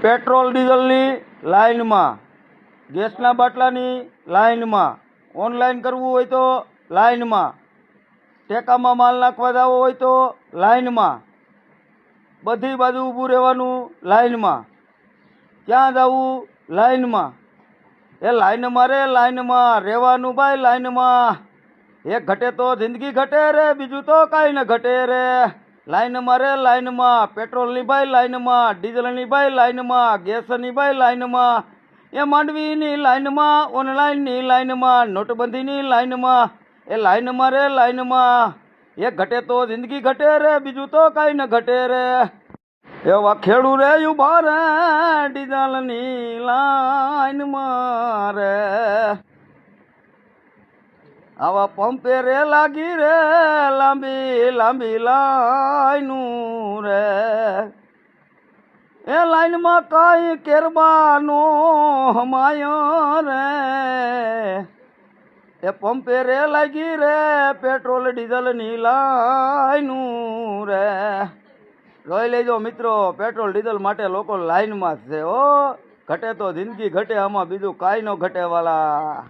Petrol ડીઝલની લાઇનમાં, ગેસના બાટલાની લાઇનમાં, ઓનલાઈન કરવું હોય તો લાઇનમાં, ટેકામાં માલ નાખવા જવો હોય તો લાઇનમાં, બધી બાજુ ઊભું રહેવાનું લાઇનમાં, ક્યાં જવું લાઇનમાં. એ લાઇનમાં રે લાઇનમાં રહેવાનું ભાઈ લાઇનમાં. એક ઘટે તો જિંદગી ઘટે રે, બીજું તો કાંઈ ન ઘટે રે. લાઇનમાં રે લાઇનમાં, પેટ્રોલની ભાઈ લાઇનમાં, ડીઝલની ભાઈ લાઇનમાં, ગેસની ભાઈ લાઇનમાં, એ માંડવીની લાઇનમાં, ઓનલાઈનની લાઇનમાં, નોટબંધીની લાઇનમાં. એ લાઇનમાં રે લાઇનમાં. એક ઘટે તો જિંદગી ઘટે રે, બીજું તો કાંઈ ન ઘટે રે. એવા ખેડૂ રે ઉભા રે ડીઝલની લાઇનમાં રે. આવા પંપે રે લાગી રે લાંબી લાંબી લાઈનું રે. એ લાઈનમાં કાંઈ કેરબાનો હમાયો રે. એ પંપે રે લાગી રે પેટ્રોલ ડીઝલની લાઈનું રે. જોઈ લેજો મિત્રો, પેટ્રોલ ડીઝલ માટે લોકો લાઈનમાં જ છે હો. ઘટે તો જિંદગી ઘટે, આમાં બીજું કાંઈ ન ઘટે વાલા.